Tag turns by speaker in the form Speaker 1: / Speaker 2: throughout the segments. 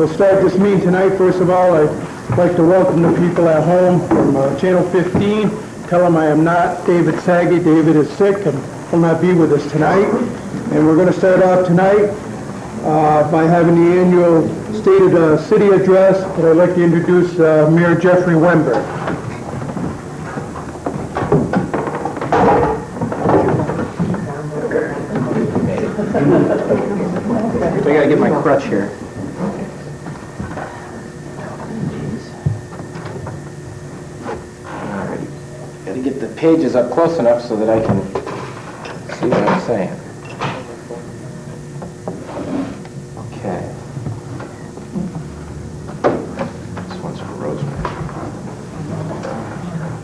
Speaker 1: We'll start this meeting tonight. First of all, I'd like to welcome the people at home from Channel 15. Tell them I am not David Saggy. David is sick and will not be with us tonight. And we're going to start off tonight by having the annual State of the City address, and I'd like to introduce Mayor Jeffrey Wember.
Speaker 2: I gotta get my crutch here. Alright. Gotta get the pages up close enough so that I can see what I'm saying. Okay. This one's for Rosemary.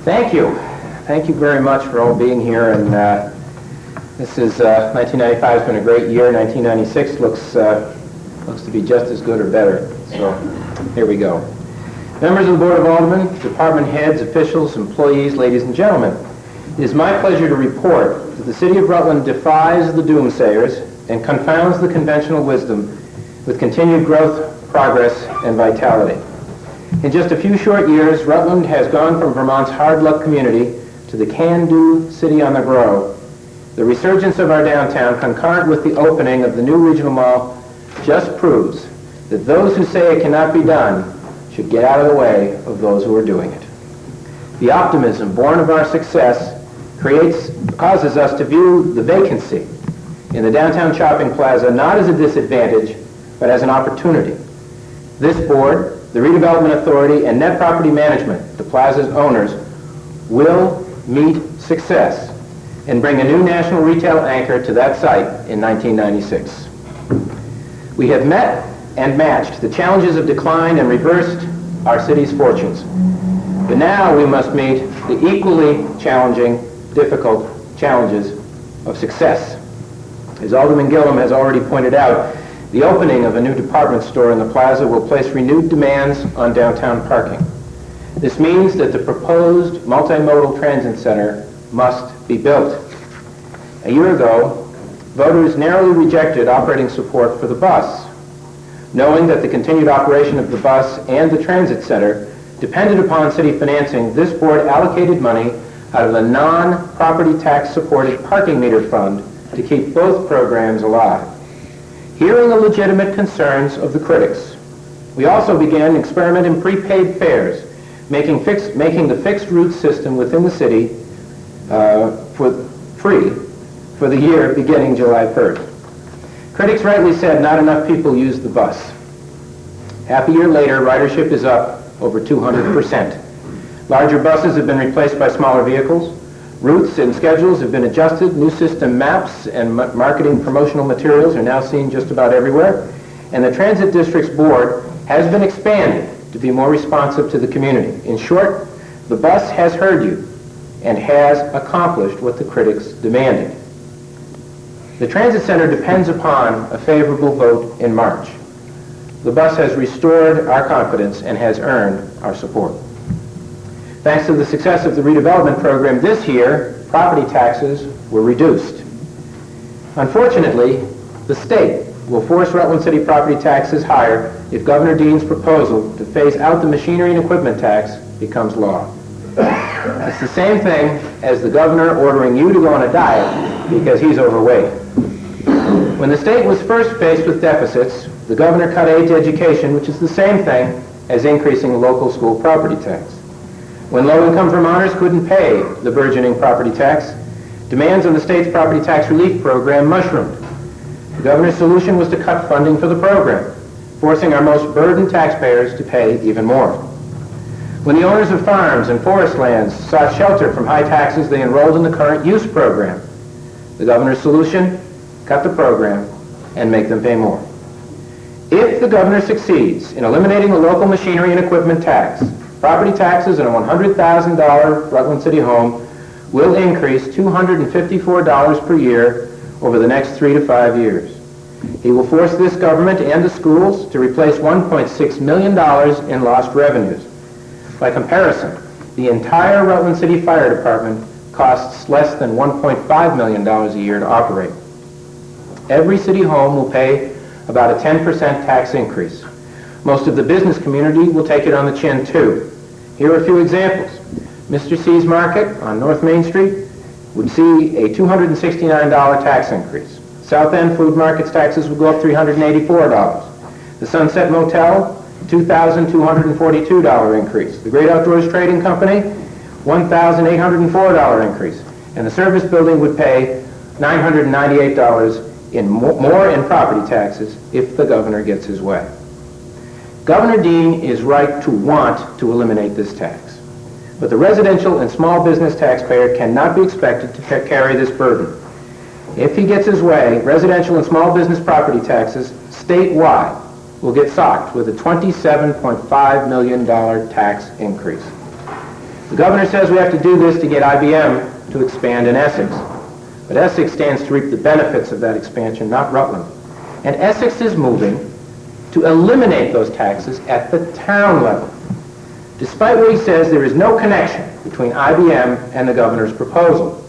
Speaker 2: Thank you. Thank you very much for all being here, and this is 1995 has been a great year. 1996 looks to be just as good or better. So here we go. Members of the Board of Aldermen, department heads, officials, employees, ladies and gentlemen, it is my pleasure to report that the City of Rutland defies the doomsayers and confounds the conventional wisdom with continued growth, progress, and vitality. In just a few short years, Rutland has gone from Vermont's hard luck community to the can-do city on the grow. The resurgence of our downtown, concurrent with the opening of the new regional mall, just proves that those who say it cannot be done should get out of the way of those who are doing it. The optimism born of our success causes us to view the vacancy in the downtown shopping plaza not as a disadvantage, but as an opportunity. This board, the redevelopment authority, and net property management, the plaza's owners, will meet success and bring a new national retail anchor to that site in 1996. We have met and matched the challenges of decline and reversed our city's fortunes. But now we must meet the equally challenging, difficult challenges of success. As Alderman Gillum has already pointed out, the opening of a new department store in the plaza will place renewed demands on downtown parking. This means that the proposed multimodal transit center must be built. A year ago, voters narrowly rejected operating support for the bus. Knowing that the continued operation of the bus and the transit center depended upon city financing, this board allocated money out of the non-property tax supported parking meter fund to keep both programs alive. Hearing the legitimate concerns of the critics, we also began experimenting prepaid fares, making the fixed route system within the city free for the year beginning July 1st. Critics rightly said not enough people use the bus. Half a year later, ridership is up over 200%. Larger buses have been replaced by smaller vehicles. Routes and schedules have been adjusted. New system maps and marketing promotional materials are now seen just about everywhere. And the Transit District's board has been expanded to be more responsive to the community. In short, the bus has heard you and has accomplished what the critics demanded. The transit center depends upon a favorable vote in March. The bus has restored our confidence and has earned our support. Thanks to the success of the redevelopment program this year, property taxes were reduced. Unfortunately, the state will force Rutland City property taxes higher if Governor Dean's proposal to phase out the machinery and equipment tax becomes law. It's the same thing as the governor ordering you to go on a diet because he's overweight. When the state was first faced with deficits, the governor cut aid to education, which is the same thing as increasing the local school property tax. When low-income Vermonters couldn't pay the burgeoning property tax, demands on the state's property tax relief program mushroomed. The governor's solution was to cut funding for the program, forcing our most burdened taxpayers to pay even more. When the owners of farms and forest lands sought shelter from high taxes, they enrolled in the current use program. The governor's solution: cut the program and make them pay more. If the governor succeeds in eliminating the local machinery and equipment tax, property taxes in a $100,000 Rutland City home will increase $254 per year over the next 3 to 5 years. He will force this government and the schools to replace $1.6 million in lost revenues. By comparison, the entire Rutland City Fire Department costs less than $1.5 million a year to operate. Every city home will pay about a 10% tax increase. Most of the business community will take it on the chin too. Here are a few examples. Mr. C's Market on North Main Street would see a $269 tax increase. South End Food Market's taxes would go up $384. The Sunset Motel, $2,242 increase. The Great Outdoors Trading Company, $1,804 increase. And the service building would pay $998 more in property taxes if the governor gets his way. Governor Dean is right to want to eliminate this tax, but the residential and small business taxpayer cannot be expected to carry this burden. If he gets his way, residential and small business property taxes statewide will get socked with a $27.5 million tax increase. The governor says we have to do this to get IBM to expand in Essex. But Essex stands to reap the benefits of that expansion, not Rutland. And Essex is moving to eliminate those taxes at the town level. Despite what he says, there is no connection between IBM and the governor's proposal.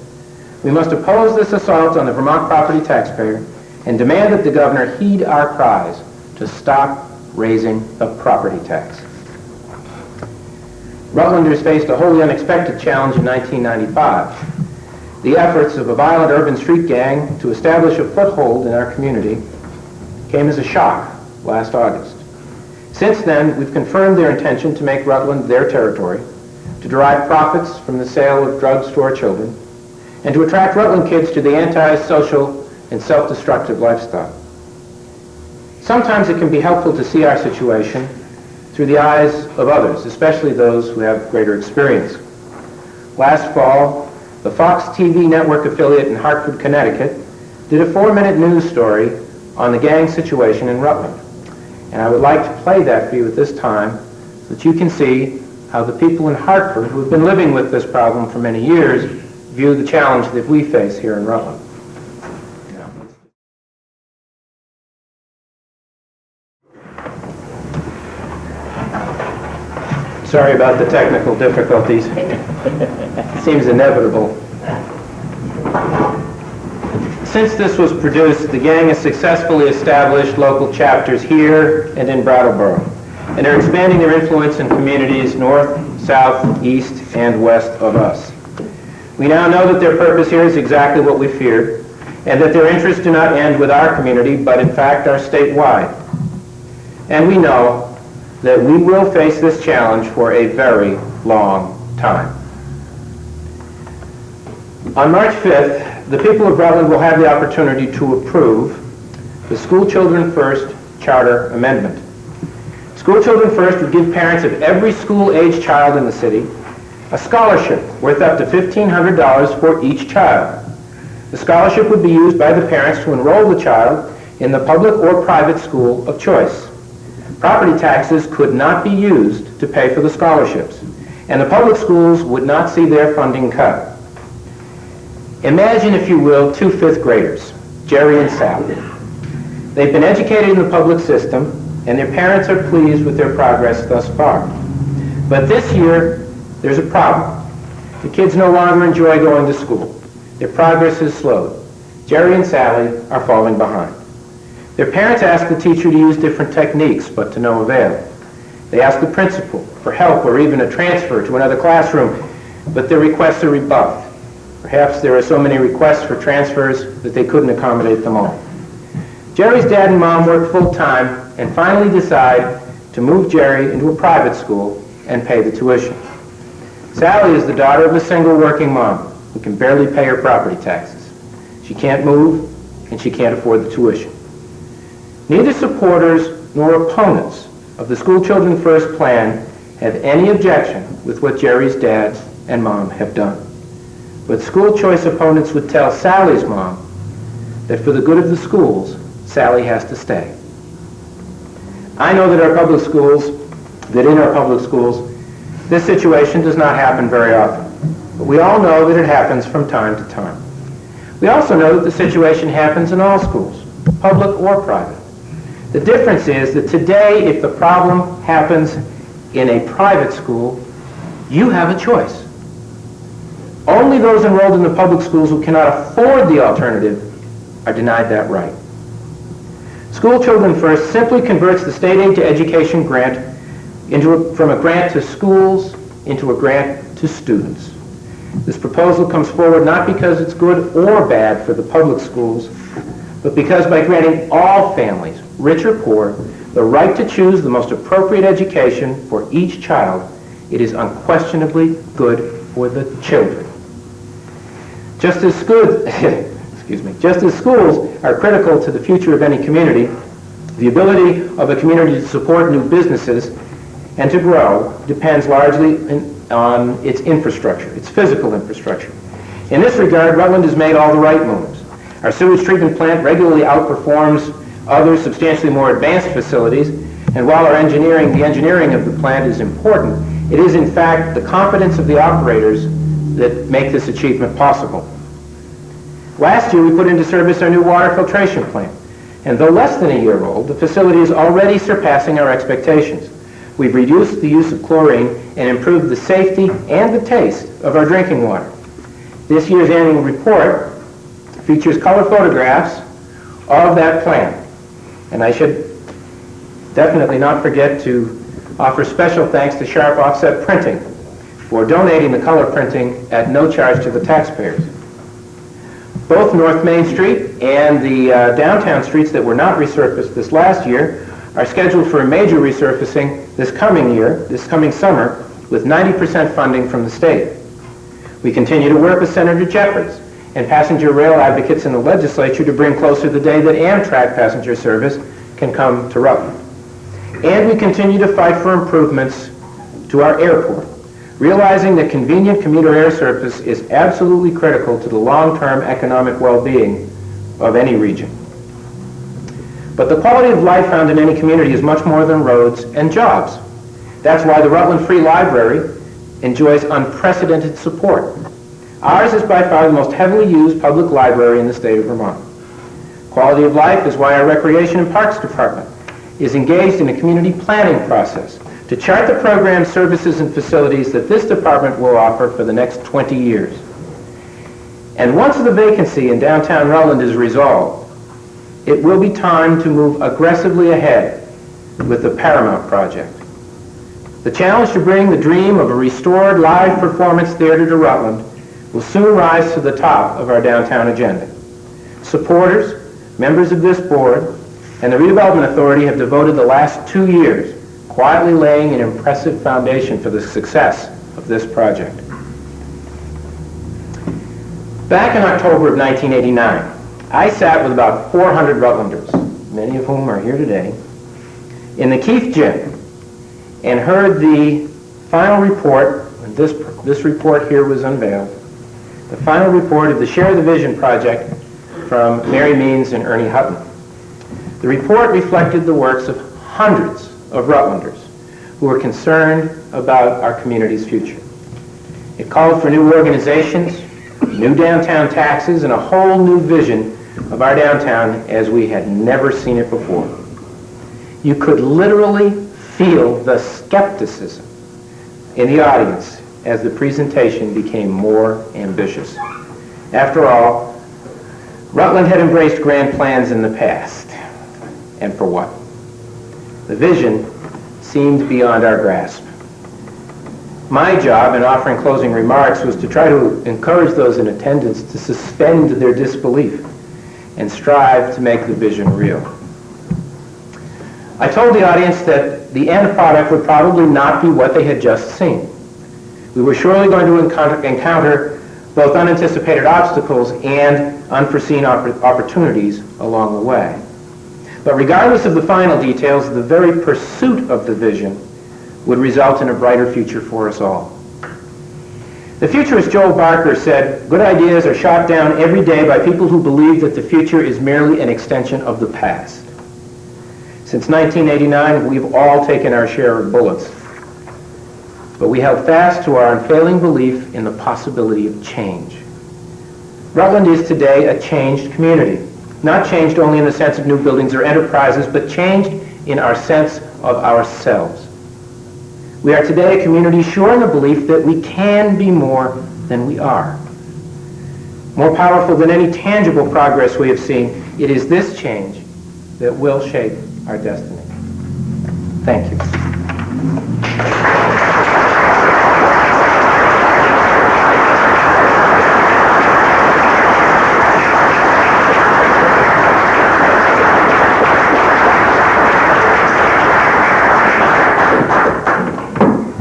Speaker 2: We must oppose this assault on the Vermont property taxpayer and demand that the governor heed our cries to stop raising the property tax. Rutlanders faced a wholly unexpected challenge in 1995. The efforts of a violent urban street gang to establish a foothold in our community came as a shock last August. Since then, we've confirmed their intention to make Rutland their territory, to derive profits from the sale of drugs to our children, and to attract Rutland kids to the anti-social and self-destructive lifestyle. Sometimes it can be helpful to see our situation through the eyes of others, especially those who have greater experience. Last fall, the Fox TV network affiliate in Hartford, Connecticut, did a 4-minute news story on the gang situation in Rutland. And I would like to play that for you at this time so that you can see how the people in Hartford who have been living with this problem for many years view the challenge that we face here in Rutland. Sorry about the technical difficulties. Seems inevitable. Since this was produced, the gang has successfully established local chapters here and in Brattleboro, and are expanding their influence in communities north, south, east, and west of us. We now know that their purpose here is exactly what we feared, and that their interests do not end with our community, but in fact are statewide. And we know that we will face this challenge for a very long time. On March 5th, the people of Rutland will have the opportunity to approve the School Children First Charter Amendment. School Children First would give parents of every school-age child in the city a scholarship worth up to $1,500 for each child. The scholarship would be used by the parents to enroll the child in the public or private school of choice. Property taxes could not be used to pay for the scholarships, and the public schools would not see their funding cut. Imagine, if you will, 2 5th graders, Jerry and Sally. They've been educated in the public system, and their parents are pleased with their progress thus far. But this year, there's a problem. The kids no longer enjoy going to school. Their progress is slowed. Jerry and Sally are falling behind. Their parents ask the teacher to use different techniques, but to no avail. They ask the principal for help or even a transfer to another classroom, but their requests are rebuffed. Perhaps there are so many requests for transfers that they couldn't accommodate them all. Jerry's dad and mom work full-time and finally decide to move Jerry into a private school and pay the tuition. Sally is the daughter of a single working mom who can barely pay her property taxes. She can't move, and she can't afford the tuition. Neither supporters nor opponents of the School Children First plan have any objection with what Jerry's dad and mom have done. But school choice opponents would tell Sally's mom that for the good of the schools, Sally has to stay. I know that in our public schools, this situation does not happen very often. But we all know that it happens from time to time. We also know that the situation happens in all schools, public or private. The difference is that today, if the problem happens in a private school, you have a choice. Only those enrolled in the public schools who cannot afford the alternative are denied that right. School Children First simply converts the state aid to education grant from a grant to schools into a grant to students. This proposal comes forward not because it's good or bad for the public schools, but because by granting all families, rich or poor, the right to choose the most appropriate education for each child, it is unquestionably good for the children. Just as schools are critical to the future of any community, the ability of a community to support new businesses and to grow depends largely on its infrastructure, its physical infrastructure. In this regard, Rutland has made all the right moves. Our sewage treatment plant regularly outperforms other substantially more advanced facilities, and while the engineering of the plant is important, it is in fact the competence of the operators that make this achievement possible. Last year we put into service our new water filtration plant, and though less than a year old, the facility is already surpassing our expectations. We've reduced the use of chlorine and improved the safety and the taste of our drinking water. This year's annual report features color photographs of that plant. And I should definitely not forget to offer special thanks to Sharp Offset Printing for donating the color printing at no charge to the taxpayers. Both North Main Street and the downtown streets that were not resurfaced this last year are scheduled for a major resurfacing this coming summer, with 90% funding from the state. We continue to work with Senator Jeffords and passenger rail advocates in the legislature to bring closer the day that Amtrak passenger service can come to Rutland. And we continue to fight for improvements to our airport, realizing that convenient commuter air service is absolutely critical to the long-term economic well-being of any region. But the quality of life found in any community is much more than roads and jobs. That's why the Rutland Free Library enjoys unprecedented support. Ours is by far the most heavily used public library in the state of Vermont. Quality of life is why our Recreation and Parks Department is engaged in a community planning process to chart the programs, services, and facilities that this department will offer for the next 20 years. And once the vacancy in downtown Rutland is resolved, it will be time to move aggressively ahead with the Paramount project. The challenge to bring the dream of a restored live performance theater to Rutland will soon rise to the top of our downtown agenda. Supporters, members of this board, and the Redevelopment Authority have devoted the last 2 years quietly laying an impressive foundation for the success of this project. Back in October of 1989, I sat with about 400 Rutlanders, many of whom are here today, in the Keith Gym and heard the final report, when this report here was unveiled, the final report of the Share the Vision project from Mary Means and Ernie Hutton. The report reflected the works of hundreds of Rutlanders who were concerned about our community's future. It called for new organizations, new downtown taxes, and a whole new vision of our downtown as we had never seen it before. You could literally feel the skepticism in the audience as the presentation became more ambitious. After all, Rutland had embraced grand plans in the past. And for what? The vision seemed beyond our grasp. My job in offering closing remarks was to try to encourage those in attendance to suspend their disbelief and strive to make the vision real. I told the audience that the end product would probably not be what they had just seen. We were surely going to encounter both unanticipated obstacles and unforeseen opportunities along the way. But regardless of the final details, the very pursuit of the vision would result in a brighter future for us all. The futurist Joel Barker said, "Good ideas are shot down every day by people who believe that the future is merely an extension of the past." Since 1989, we've all taken our share of bullets. But we held fast to our unfailing belief in the possibility of change. Rutland is today a changed community. Not changed only in the sense of new buildings or enterprises, but changed in our sense of ourselves. We are today a community sure in the belief that we can be more than we are. More powerful than any tangible progress we have seen, it is this change that will shape our destiny. Thank you.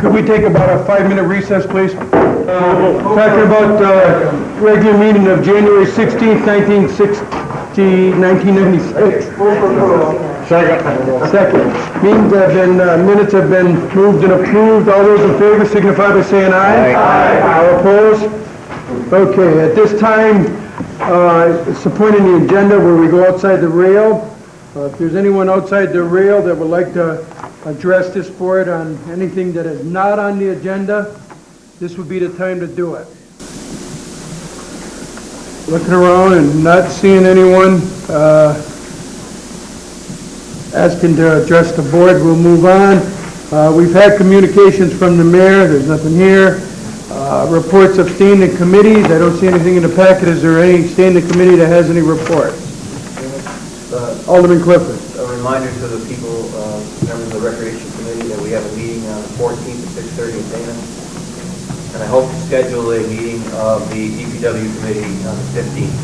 Speaker 1: Could we take about a 5-minute recess, please? Talking about regular meeting of January 16th, 1996. Second. Minutes have been moved and approved. All those in favor signify by saying aye. Aye. All opposed? Okay, at this time, it's the point in the agenda where we go outside the rail. If there's anyone outside the rail that would like to address this board on anything that is not on the agenda, this would be the time to do it. Looking around and not seeing anyone asking to address the board, we'll move on. We've had communications from the mayor. There's nothing here. Reports of standing committees. I don't see anything in the packet. Is there any standing committee that has any reports? Alderman Clifford.
Speaker 3: A reminder to the people, members of the Recreation Committee, that we have a meeting on the 14th at 6:30 in Dana. And I hope to schedule a meeting of the DPW Committee on the 15th.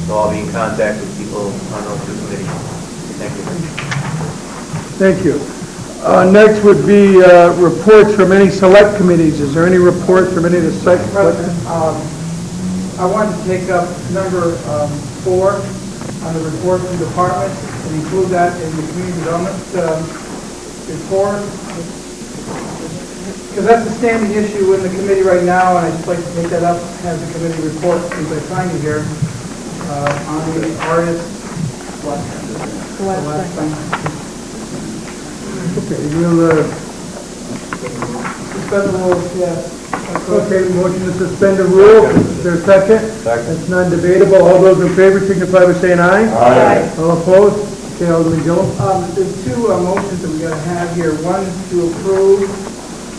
Speaker 3: So I'll be in contact with people on those two committees. Thank you.
Speaker 1: Thank you. Next would be reports from any select committees. Is there any reports from any of the select?
Speaker 4: I wanted to take up number 4 on the report from departments and include that in the community development report, because that's a standing issue in the committee right now, and I'd just like to take that up as a committee report since I signed it here on the artist.
Speaker 1: Okay, we'll
Speaker 4: Suspend the rules, yes.
Speaker 1: okay, motion to suspend the rule. Is there a second?
Speaker 3: Second.
Speaker 1: That's non-debatable. All those in favor signify by saying aye.
Speaker 3: Aye.
Speaker 1: All opposed? Okay, Alderman Jones.
Speaker 4: There's two motions that we got to have here. One is to approve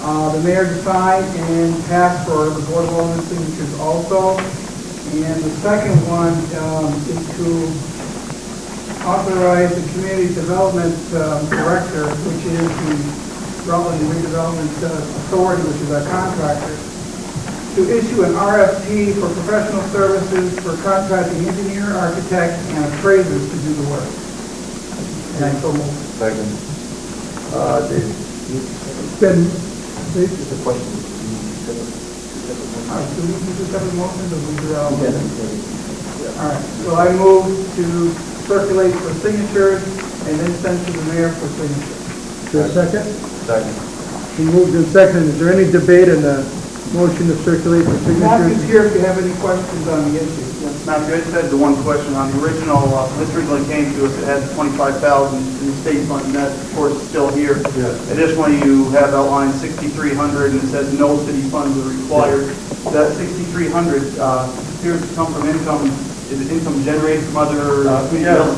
Speaker 4: the mayor to sign and pass for the board of alderman signatures also. And the second one is to authorize the community development director, which is the Rutland Redevelopment Authority, which is our contractor, to issue an RFP for professional services for contracting engineer, architect, and appraisers to do the work. And I so move.
Speaker 3: Second.
Speaker 1: It's been,
Speaker 3: Just a question.
Speaker 4: Do we do separate motions or we do all? All right, so I move to circulate for signatures and then send to the mayor for signature.
Speaker 1: is there a second?
Speaker 3: Second.
Speaker 1: We moved in second. Is there any debate on the motion to circulate for
Speaker 4: Matthew's
Speaker 1: signatures?
Speaker 4: here if you have any questions on the issue.
Speaker 5: Matthew, I just had the one question on the original, this originally came to us, it had 25,000 in the state fund, and that, of course, is still here.
Speaker 1: Yes.
Speaker 5: Additionally, you have outlined 6,300, and it says no city funds are required. That 6,300 appears to come from income, is it income generated from other grants?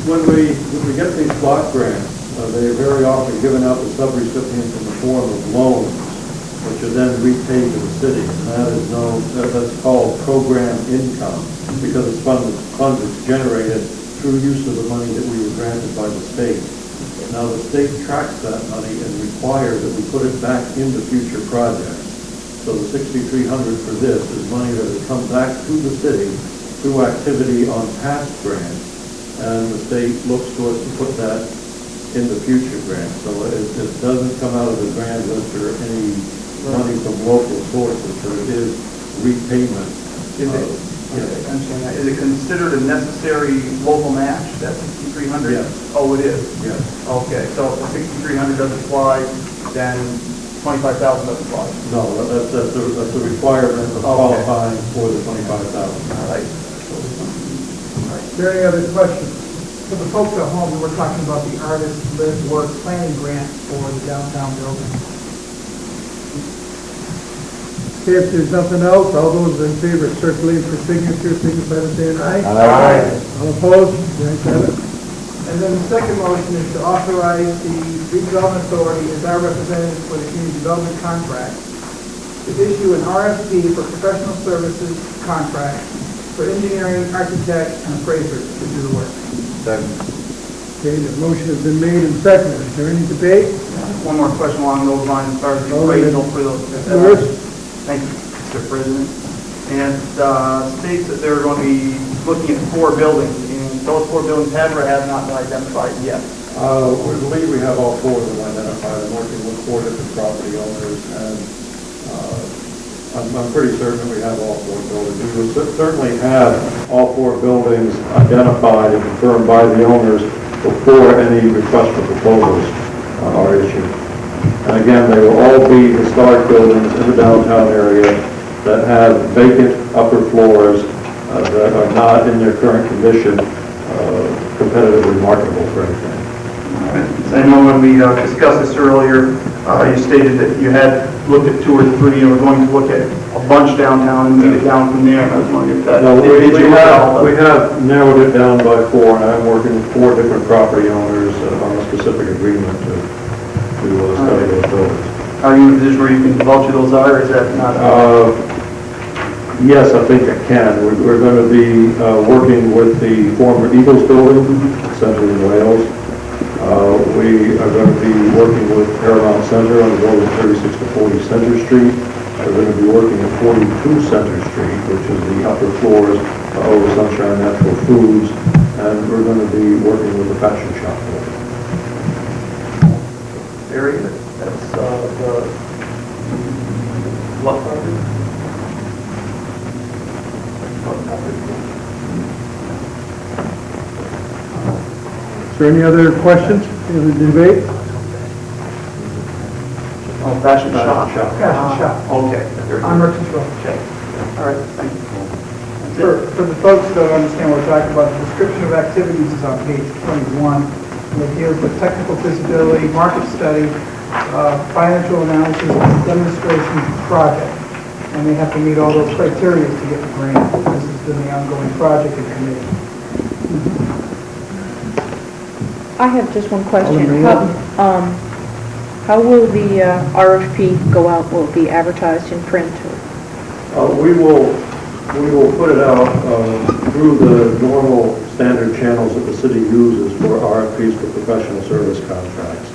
Speaker 6: When we get these block grants, they are very often given out to subrecipients in the form of loans, which are then repaid to the city. And that's called program income, because it's funds that's generated through use of the money that we were granted by the state. Now, the state tracks that money and requires that we put it back into future projects. So the 6,300 for this is money that has come back to the city through activity on past grants, and the state looks to us to put that in the future grants. So it doesn't come out of the grant list or any money from local sources, but it is repayment.
Speaker 5: Is it considered a necessary local match, that 6,300?
Speaker 6: Yes.
Speaker 5: Oh, it is?
Speaker 6: Yes.
Speaker 5: Okay, so if the 6,300 doesn't apply, then 25,000 doesn't apply?
Speaker 6: No, that's a requirement of qualifying for the 25,000.
Speaker 5: All right.
Speaker 1: Is there any other questions?
Speaker 4: For the folks at home, we're talking about the Artist Live Work Planning Grant for the downtown building.
Speaker 1: Okay, if there's nothing else, all those in favor of circulating for signature, signify by saying aye.
Speaker 3: Aye.
Speaker 1: All opposed? The ayes have it.
Speaker 4: And then the second motion is to authorize the redevelopment authority as our representative for the community development contract to issue an RFP for professional services contract for engineering, architect, and appraisers to do the work.
Speaker 3: Second.
Speaker 1: Okay, the motion has been made and seconded. Is there any debate?
Speaker 5: One more question along those lines as far as the
Speaker 1: Alderman
Speaker 5: appraisal for those.
Speaker 1: Lewis?
Speaker 5: Thank you, Mr. President. And states that they're going to be looking at 4 buildings, and those 4 buildings have or have not been identified yet.
Speaker 6: We believe we have all 4 of them identified. I'm working with 4 different property owners, and I'm pretty certain we have all 4 buildings. We will certainly have all 4 buildings identified and confirmed by the owners before any request for proposals are issued. And again, they will all be historic buildings in the downtown area that have vacant upper floors that are not in their current condition competitively marketable for anything.
Speaker 5: I know when we discussed this earlier, you stated that you had looked at 2 or 3 and were going to look at a bunch downtown and move it down from there. And I was wondering if that...
Speaker 6: No, we have narrowed it down by 4, and I'm working with 4 different property owners on a specific agreement to study those buildings.
Speaker 5: Are you in a position where you can divulge who those are, or is that not...
Speaker 6: Yes, I think I can. We're going to be working with the former Eagles building, centered in Wales. We are going to be working with Paramount Center on the building 36 to 40 Center Street. We're going to be working at 42 Center Street, which is the upper floors over Sunshine Natural Foods, and we're going to be working with the fashion shop building.
Speaker 5: area? That's the what property?
Speaker 1: Is there any other questions? Any other debate?
Speaker 5: Oh, fashion shop.
Speaker 4: Fashion shop.
Speaker 5: Okay.
Speaker 4: On Merchants Road.
Speaker 5: Okay. All right, thank you.
Speaker 4: For the folks that don't understand what we're talking about, the description of activities is on page 21. And it deals with technical feasibility, market study, financial analysis, and demonstration project. And they have to meet all those criteria to get the grant. This has been the ongoing project and committee.
Speaker 7: I have just one question.
Speaker 1: Alderman
Speaker 7: How will the RFP go out? Will it be advertised in print?
Speaker 6: We will put it out through the normal standard channels that the city uses for RFPs for professional service contracts.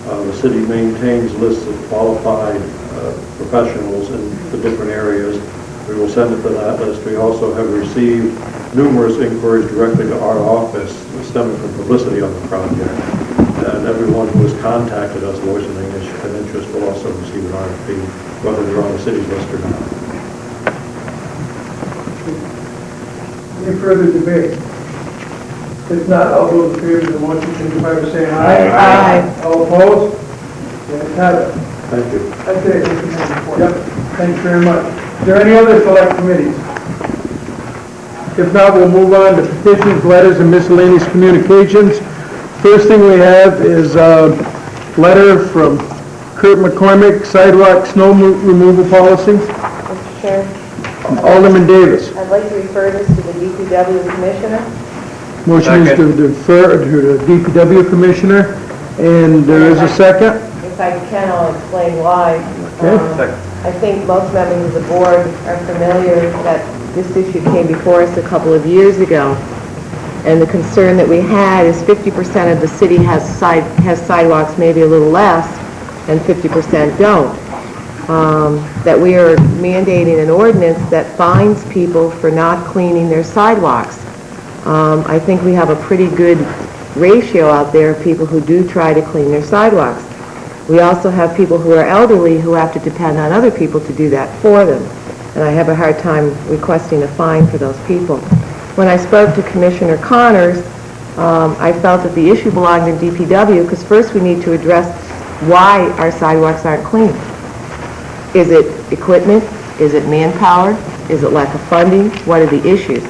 Speaker 6: The city maintains lists of qualified professionals in the different areas. We will send it to that list. We also have received numerous inquiries directly to our office stemming from publicity on the project. And everyone who has contacted us voicing an interest will also receive an RFP, whether they're on the city's list or not.
Speaker 1: Any further debate? If not, all those in favor of the motion signify by saying aye.
Speaker 7: Aye.
Speaker 1: All opposed? The ayes have it.
Speaker 6: Thank you.
Speaker 1: That's it. Yep, thanks very much. Is there any other select committees? If not, we'll move on to petitions, letters, and miscellaneous communications. First thing we have is a letter from Kurt McCormick, sidewalk snow removal policy.
Speaker 7: Mr. Chair,
Speaker 1: Alderman Davis.
Speaker 7: I'd like to refer this to the DPW Commissioner.
Speaker 1: Motion is to defer to the DPW Commissioner, and there is a second.
Speaker 7: If I can, I'll explain why.
Speaker 1: Okay.
Speaker 7: I think most members of the board are familiar that this issue came before us a couple of years ago. And the concern that we had is 50% of the city has sidewalks, maybe a little less, and 50% don't. That we are mandating an ordinance that fines people for not cleaning their sidewalks. I think we have a pretty good ratio out there of people who do try to clean their sidewalks. We also have people who are elderly who have to depend on other people to do that for them. And I have a hard time requesting a fine for those people. When I spoke to Commissioner Connors, I felt that the issue belonged in DPW because first we need to address why our sidewalks aren't clean. Is it equipment? Is it manpower? Is it lack of funding? What are the issues?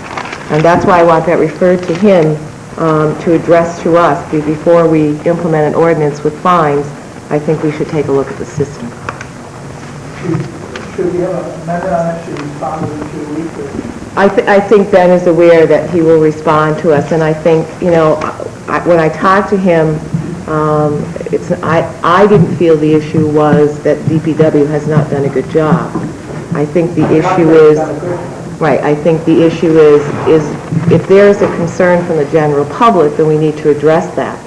Speaker 7: And that's why I want that referred to him to address to us before we implement an ordinance with fines. I think we should take a look at the system.
Speaker 4: Should we have an amendment on that? Should we respond within 2 weeks?
Speaker 7: I think Ben is aware that he will respond to us, and I think, you know, when I talked to him, I didn't feel the issue was that DPW has not done a good job. I think the issue is, Right, I think the issue is if there's a concern from the general public, then we need to address that.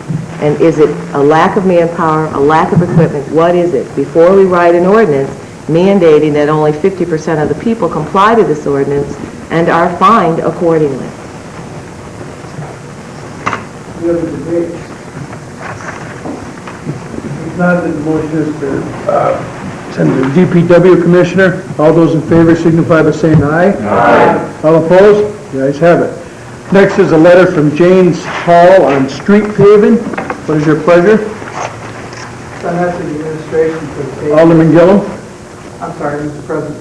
Speaker 7: And is it a lack of manpower, a lack of equipment? What is it? Before we write an ordinance mandating that only 50% of the people comply to this ordinance and are fined accordingly.
Speaker 1: Any other debate? If not, then the motion is to send to the DPW Commissioner. All those in favor signify by saying aye. Aye. All opposed? The ayes have it. Next is a letter from James Hall on street paving. What is your pleasure?
Speaker 4: Send that to the administration for the paving.
Speaker 1: Alderman Gillum?
Speaker 4: I'm sorry, Mr. President.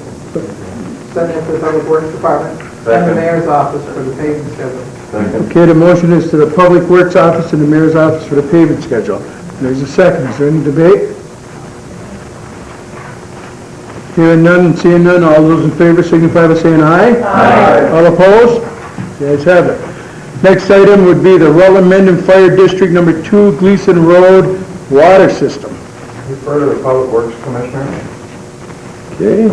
Speaker 4: Send it to the Public Works Department and the Mayor's Office for the paving schedule.
Speaker 1: Okay, the motion is to the Public Works Office and the Mayor's Office for the paving schedule. There's a second. Is there any debate? Hearing none and seeing none, all those in favor signify by saying aye. Aye. All opposed? The ayes have it. Next item would be the Rutland Mendon Fire District Number 2 Gleason Road Water System.
Speaker 8: Refer to the Public Works Commissioner.
Speaker 1: Okay,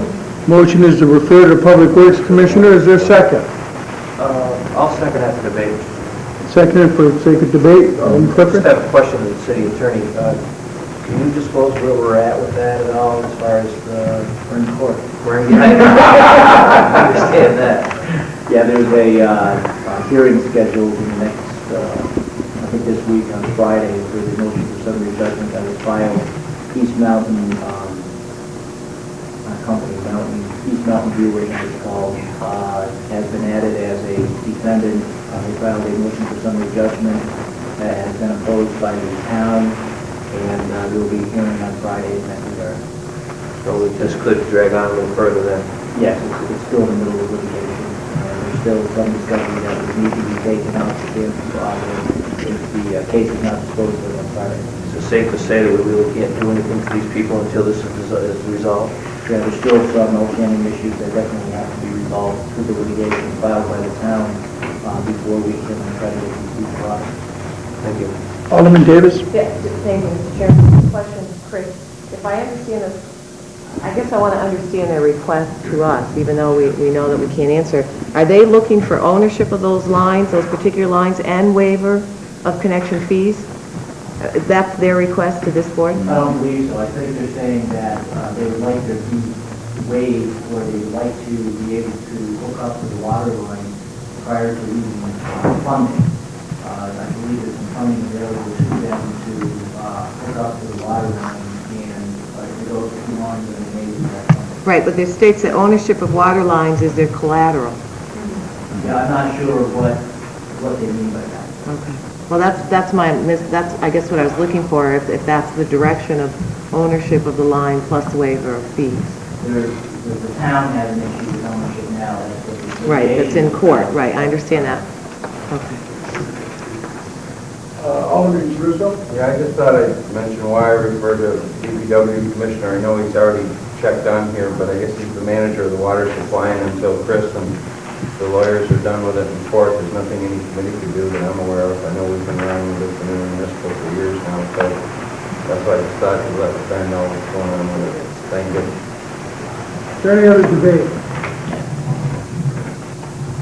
Speaker 1: motion is to refer to the Public Works Commissioner. Is there a second?
Speaker 3: I'll second that for debate.
Speaker 1: Seconded for the sake of debate. Alderman
Speaker 3: I
Speaker 1: Clifford?
Speaker 3: just have a question to the city attorney. Can you disclose where we're at with that at all as far as the... We're in court. We're in I understand that.
Speaker 9: Yeah, there's a hearing scheduled in the next, I think this week on Friday, for the motion for summary judgment that was filed. East Mountain Company, East Mountain Brewery, it's called, has been added as a defendant. They filed a motion for summary judgment that has been opposed by the town, and there will be a hearing on Friday in that regard.
Speaker 3: So this could drag on a little further then.
Speaker 9: Yes, it's still in the middle of litigation. There's still some discussion that would need to be taken out to if the case is not disposed of on Friday.
Speaker 3: Is it safe to say that we really can't do anything for these people until this is resolved?
Speaker 9: Yeah, there's still some outstanding issues that definitely have to be resolved through the litigation filed by the town before we can try to get these people out.
Speaker 3: Thank you.
Speaker 1: Alderman Davis?
Speaker 7: Thank you, Mr. Chairman. Question, Chris. If I understand this, I guess I want to understand their request to us, even though we know that we can't answer. Are they looking for ownership of those lines, those particular lines, and waiver of connection fees? That's their request to this board?
Speaker 9: I don't believe so. I think they're saying that they would like to be waived, or they would like to be able to hook up to the water line prior to using funding. I believe there's some funding available to them to hook up to the water line, and if it goes too long, then they may use that funding.
Speaker 7: Right, but there states that ownership of water lines is their collateral.
Speaker 9: Yeah, I'm not sure what they mean by that.
Speaker 7: Okay. Well, that's I guess what I was looking for, if that's the direction of ownership of the line plus waiver of fees.
Speaker 9: The town has an issue with ownership now. That's what the
Speaker 7: Right, that's in court, right, I understand that. Okay.
Speaker 1: Alderman Russo?
Speaker 8: Yeah, I just thought I'd mention why I referred to DPW Commissioner. I know he's already checked on here, but I guess he's the manager of the water supply, and until Chris and the lawyers are done with it in court, there's nothing any committee can do that I'm aware of. I know we've been around with this and in municipal for years now, so that's why I just thought to let the fan know what's going on with it. Thank you.
Speaker 1: Is there any other debate?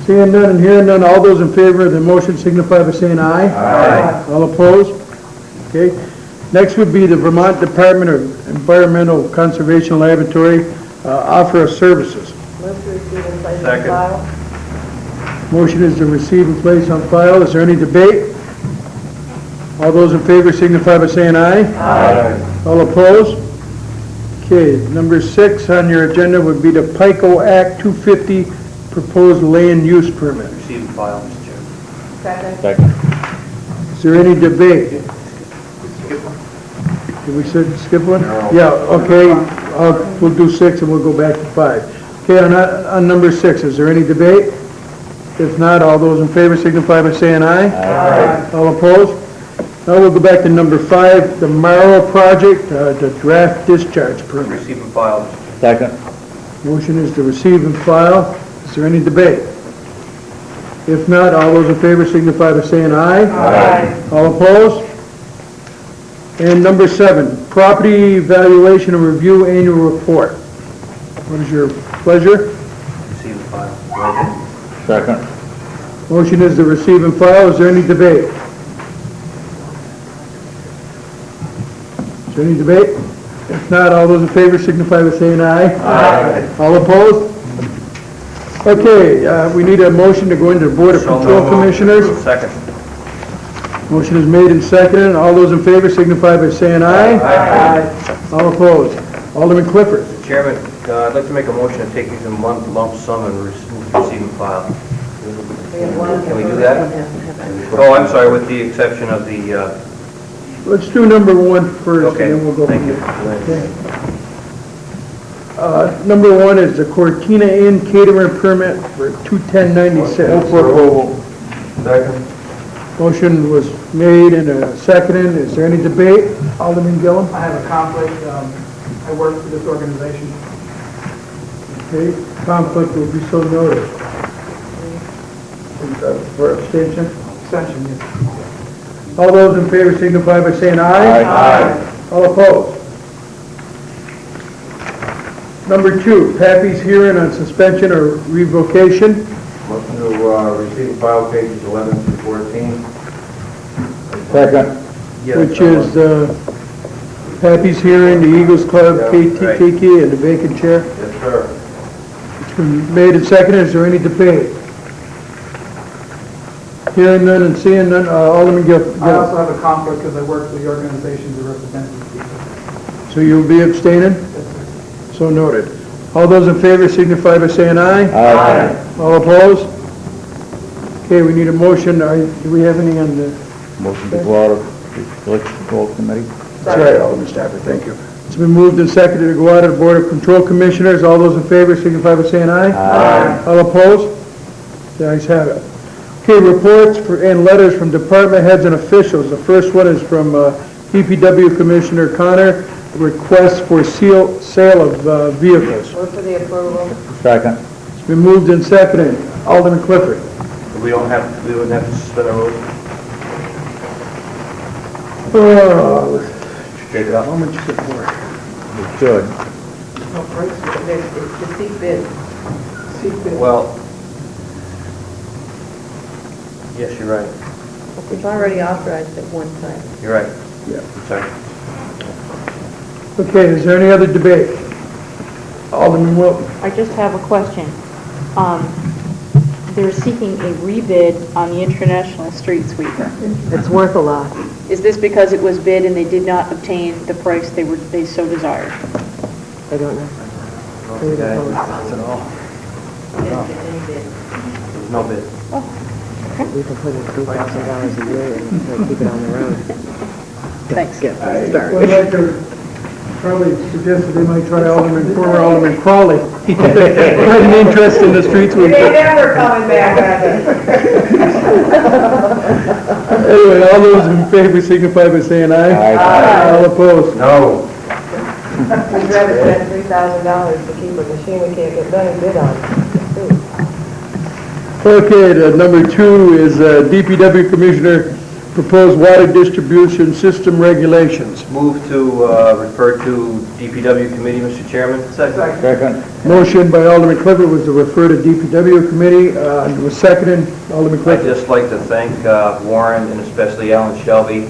Speaker 1: Seeing none and hearing none, all those in favor of the motion signify by saying aye. Aye. All opposed? Okay. Next would be the Vermont Department of Environmental Conservation Laboratory offer of services.
Speaker 7: Move to receive and place on file.
Speaker 1: Motion is to receive and place on file. Is there any debate? All those in favor signify by saying aye. Aye. All opposed? Okay, number 6 on your agenda would be the PICO Act 250 proposed land use permit.
Speaker 3: Receive and file, Mr. Chairman.
Speaker 7: Second.
Speaker 1: Is there any debate? Did we skip one? No. Yeah, okay, we'll do 6 and we'll go back to 5. Okay, on number 6, is there any debate? If not, all those in favor signify by saying aye. Aye. All opposed? Now we'll go back to number 5, the Morrow Project, the draft discharge permit.
Speaker 3: Receive and file, Mr. Chairman.
Speaker 9: Second.
Speaker 1: Motion is to receive and file. Is there any debate? If not, all those in favor signify by saying aye. Aye. All opposed? And number 7, property evaluation and review annual report. What is your pleasure?
Speaker 3: Receive and
Speaker 8: file.
Speaker 6: Second.
Speaker 1: Motion is to receive and file. Is there any debate? Is there any debate? If not, all those in favor signify by saying aye. Aye. All opposed? Okay, we need a motion to go into the Board of Control Commissioners.
Speaker 8: Second.
Speaker 1: Motion is made and seconded. All those in favor signify by saying aye.
Speaker 8: Aye.
Speaker 1: All opposed? Alderman Clifford.
Speaker 3: Mr. Chairman, I'd like to make a motion to take these in one lump sum and receive and file. Can we do that? Oh, I'm sorry, with the exception of the,
Speaker 1: Let's do number one first,
Speaker 3: okay,
Speaker 1: and then we'll go
Speaker 3: thank
Speaker 1: from
Speaker 3: you.
Speaker 1: there. Okay. Number one is the Cortina Inn catering permit for 21096.
Speaker 8: Second.
Speaker 1: Motion was made and seconded. Is there any debate? Alderman Gillum?
Speaker 4: I have a conflict. I work for this organization.
Speaker 1: Okay, conflict will be so noted. For abstention?
Speaker 4: Extension, yes.
Speaker 1: All those in favor signify by saying aye.
Speaker 8: Aye.
Speaker 1: All opposed? Number two, Pappy's hearing on suspension or revocation.
Speaker 8: Motion to receive and file pages 11 through 14.
Speaker 6: Second.
Speaker 1: Which is Pappy's hearing, the Eagles Club, KTK, and the vacant chair.
Speaker 8: Yes, sir.
Speaker 1: It's been made and seconded. Is there any debate? Hearing none and seeing none, Alderman Gill.
Speaker 4: I also have a conflict because I work for the organization to represent these people.
Speaker 1: So you'll be abstaining? So noted. All those in favor signify by saying aye.
Speaker 6: Aye.
Speaker 1: All opposed? Okay, we need a motion. Do we have any on the...
Speaker 6: Motion to go out of the election control committee.
Speaker 1: That's right, Alderman Stafford, thank you. It's been moved and seconded to go out of the Board of Control Commissioners. All those in favor signify by saying aye.
Speaker 6: Aye.
Speaker 1: All opposed? The ayes have it. Okay, reports and letters from department heads and officials. The first one is from DPW Commissioner Connor, request for sale of vehicles.
Speaker 7: Move for the approval.
Speaker 6: Second.
Speaker 1: It's been moved and seconded. Alderman Clifford.
Speaker 3: We wouldn't have to suspend our rules?
Speaker 1: Oh,
Speaker 3: Straight it out?
Speaker 1: how much support?
Speaker 6: We should.
Speaker 7: No price, it's the seat bid.
Speaker 3: Well, yes, you're right.
Speaker 7: We've already authorized it one time.
Speaker 3: You're right.
Speaker 1: Yeah.
Speaker 3: I'm sorry.
Speaker 1: Okay, is there any other debate? Alderman Wilton.
Speaker 10: I just have a question. They're seeking a rebid on the International Street Sweeper.
Speaker 7: It's worth a lot.
Speaker 10: Is this because it was bid and they did not obtain the price they so desired?
Speaker 7: I don't know.
Speaker 3: Not at all. No bid.
Speaker 7: We can put in $3,000 a year and keep it on the road.
Speaker 10: Thanks.
Speaker 7: Get
Speaker 1: I'd
Speaker 7: started.
Speaker 1: like to probably suggest that they might try former Alderman Crawley. He had an interest in the streets.
Speaker 7: never coming back,
Speaker 1: Anyway, all those in favor signify by saying aye.
Speaker 6: Aye.
Speaker 1: All opposed?
Speaker 8: No.
Speaker 7: We'd rather spend $3,000 to keep a machine we can't get done and bid on.
Speaker 1: Okay, number two is DPW Commissioner proposed water distribution system regulations.
Speaker 3: Move to refer to DPW committee, Mr. Chairman.
Speaker 6: Second.
Speaker 1: Motion by Alderman Clifford was to refer to DPW committee, and was seconded. Alderman
Speaker 3: I'd
Speaker 1: Clifford.
Speaker 3: just like to thank Warren and especially Alan Shelby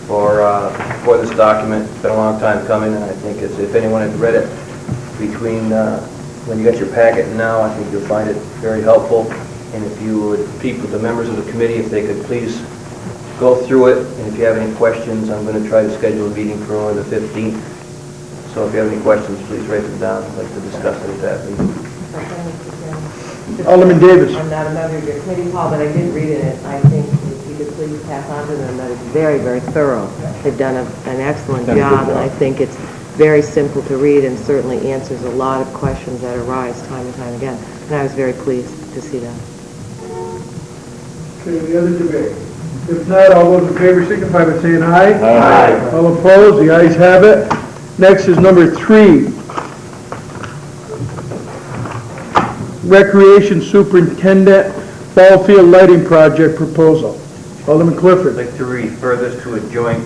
Speaker 3: for this document. It's been a long time coming, and I think if anyone had read it between when you got your packet and now, I think you'll find it very helpful. And if you would, the members of the committee, if they could please go through it, and if you have any questions, I'm going to try to schedule a meeting for the 15th. So if you have any questions, please write them down. I'd like to discuss it at that meeting.
Speaker 1: Alderman Davis.
Speaker 7: I'm not a member of your committee, Paul, but I did read it. I think if you could please pass on to them that it's very, very thorough. They've done an excellent job, and I think it's very simple to read and certainly answers a lot of questions that arise time and time again. And I was very pleased to see that.
Speaker 1: Okay, the other debate. If not, all those in favor signify by saying aye.
Speaker 6: Aye.
Speaker 1: All opposed? The ayes have it. Next is number three. Recreation Superintendent Ball Field Lighting Project Proposal. Alderman Clifford.
Speaker 3: I'd like to refer this to a joint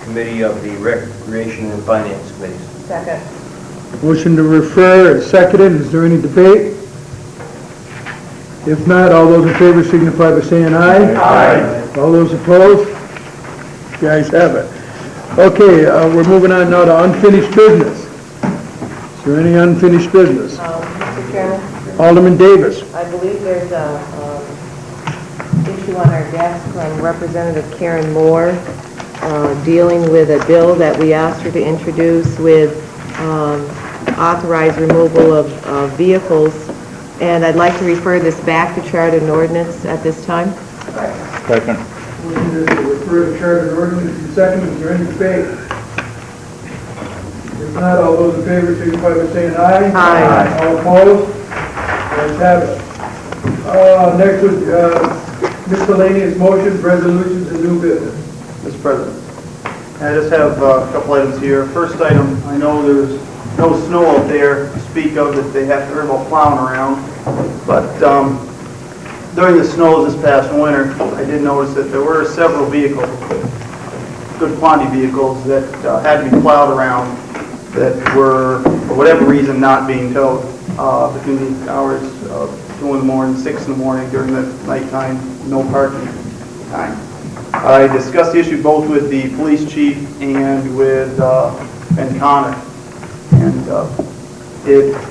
Speaker 3: committee of the Recreation and Finance Committees.
Speaker 7: Second.
Speaker 1: Motion to refer is seconded. Is there any debate? If not, all those in favor signify by saying aye. Aye. All those opposed? The ayes have it. Okay, we're moving on now to unfinished business. Is there any unfinished business?
Speaker 7: Mr. Chairman,
Speaker 1: Alderman Davis.
Speaker 7: I believe there's a issue on our desk from Representative Karen Moore dealing with a bill that we asked her to introduce with authorized removal of vehicles, and I'd like to refer this back to Charter and Ordinance at this time.
Speaker 1: Second. Motion is to refer to Charter and Ordinance. Second, is there any debate? If not, all those in favor signify by saying aye.
Speaker 7: Aye.
Speaker 1: All opposed? Let's have it. Next is miscellaneous motions, resolutions, and new business.
Speaker 5: Mr. President, I just have a couple items here. First item, I know there's no snow out there to speak of that they have to worry about plowing around, but during the snows this past winter, I did notice that there were several vehicles, good quantity vehicles, that had to be plowed around that were, for whatever reason, not being towed between the hours of 2 in the morning, 6 in the morning, during the nighttime, no parking time. I discussed the issue both with the police chief and with Ben Connor. And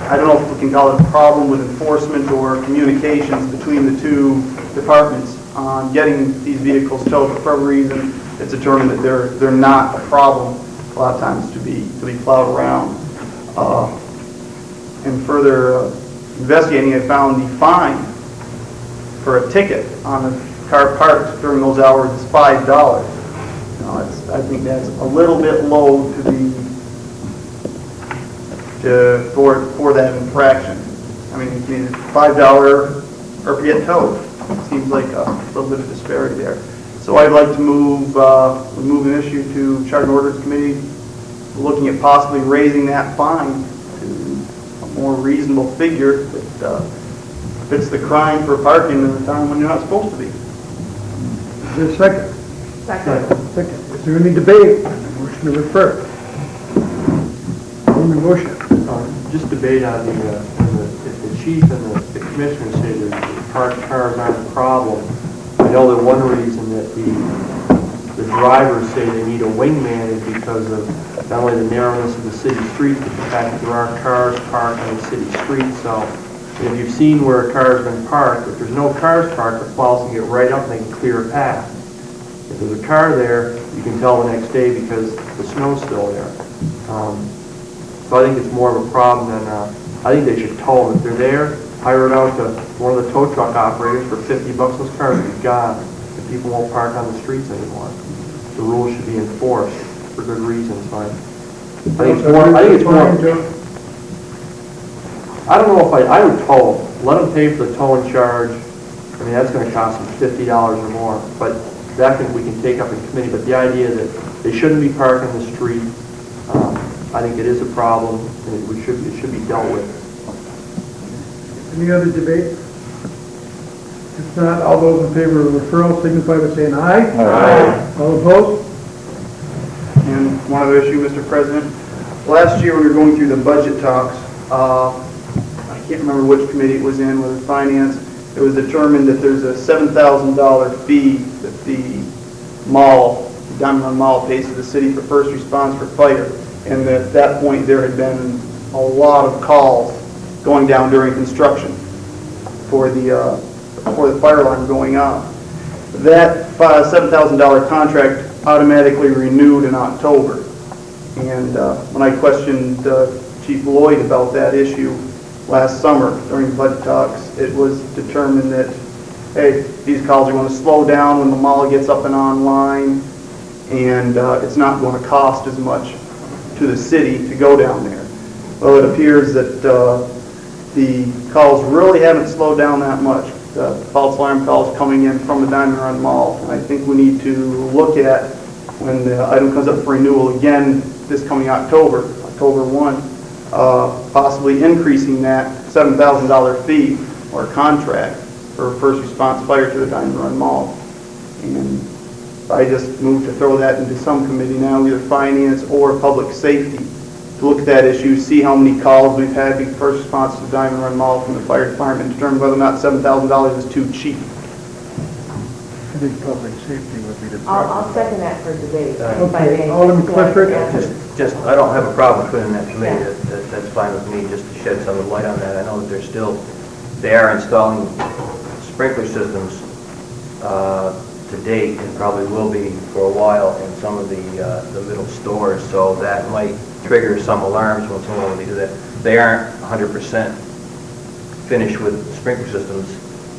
Speaker 5: I don't know if we can call it a problem with enforcement or communications between the two departments on getting these vehicles towed. For whatever reason, it's determined that they're not a problem a lot of times to be plowed around. And further investigating, I found the fine for a ticket on a car parked during those hours is $5. I think that's a little bit low for that infraction. I mean, $5 or get towed. It seems like a little bit of disparity there. So I'd like to move an issue to Charter and Ordinance Committee, looking at possibly raising that fine to a more reasonable figure that fits the crime for parking at a time when you're not supposed to be.
Speaker 1: Is there a second?
Speaker 7: Second.
Speaker 1: Second. Is there any debate on the motion to refer? Only motion.
Speaker 6: Just debate on if the chief and the commissioner say that parked cars aren't a problem. I know that one reason that the drivers say they need a wingman is because of not only the narrowness of the city streets, but the fact that there are cars parked on the city streets. So if you've seen where a car's been parked, if there's no cars parked, the plows can get right up and they can clear a path. If there's a car there, you can tell the next day because the snow's still there. So I think it's more of a problem than, I think they should tow them. If they're there, hire it out to one of the tow truck operators for $50. Those cars will be gone. And people won't park on the streets anymore. The rules should be enforced for good reasons. But I think it's more. I don't know if I would tow them. Let them pay for the towing charge. I mean, that's going to cost them $50 or more. But that we can take up in committee. But the idea that they shouldn't be parking on the street, I think it is a problem, and it should be dealt with.
Speaker 1: Any other debate? If not, all those in favor of referral signify by saying aye. Aye. All opposed?
Speaker 5: And one other issue, Mr. President. Last year when we were going through the budget talks, I can't remember which committee it was in, whether finance, it was determined that there's a $7,000 fee that the Diamond Run Mall pays to the city for first response for fire. And at that point there had been a lot of calls going down during construction for the fire alarm going off. That $7,000 contract automatically renewed in October. And when I questioned Chief Lloyd about that issue last summer during the budget talks, it was determined that, hey, these calls are going to slow down when the mall gets up and online, and it's not going to cost as much to the city to go down there. Well, it appears that the calls really haven't slowed down that much. The false alarm calls coming in from the Diamond Run Mall. And I think we need to look at, when the item comes up for renewal again this coming October 1, possibly increasing that $7,000 fee or contract for first response fire to the Diamond Run Mall. And I just moved to throw that into some committee now, either finance or public safety, to look at that issue, see how many calls we've had, the first response to Diamond Run Mall from the fire department, determine whether or not $7,000 is too cheap.
Speaker 1: I think public safety would be the
Speaker 7: I'll second that for debate. if I
Speaker 1: Okay,
Speaker 7: may.
Speaker 1: Alderman Clifford?
Speaker 3: Just, I don't have a problem putting that committee, that's fine with me, just to shed some light on that. I know that they are installing sprinkler systems to date, and probably will be for a while in some of the middle stores, so that might trigger some alarms when someone will do that. They aren't 100% finished with sprinkler systems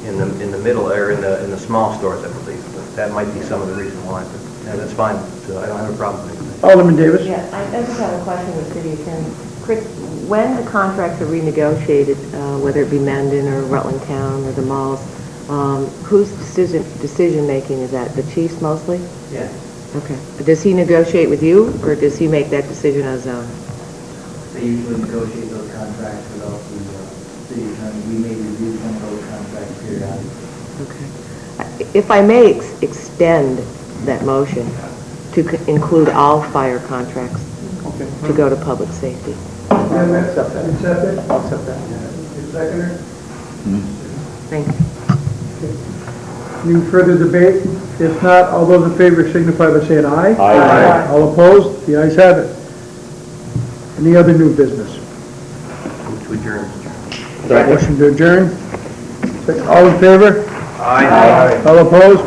Speaker 3: in the middle, or in the small stores, I believe. But that might be some of the reason why, but yeah, that's fine, so I don't have a problem with it.
Speaker 1: Alderman Davis?
Speaker 7: Yeah, I just have a question with City Attorney. Chris, when the contracts are renegotiated, whether it be Mendon or Rutland Town or the malls, whose decision-making is that? The chief's mostly?
Speaker 9: Yeah.
Speaker 7: Okay. Does he negotiate with you, or does he make that decision on his own?
Speaker 9: They usually negotiate those contracts without the city attorney. We may review some of those contracts periodically.
Speaker 7: Okay. If I may extend that motion to include all fire contracts to go to public safety.
Speaker 1: I'll accept that. I'll accept that.
Speaker 4: Seconder?
Speaker 7: Thank you.
Speaker 1: Any further debate? If not, all those in favor signify by saying aye.
Speaker 7: Aye.
Speaker 1: All opposed? The ayes have it. Any other new business?
Speaker 3: To adjourn.
Speaker 1: Motion to adjourn. All in favor?
Speaker 3: Aye.
Speaker 1: All opposed?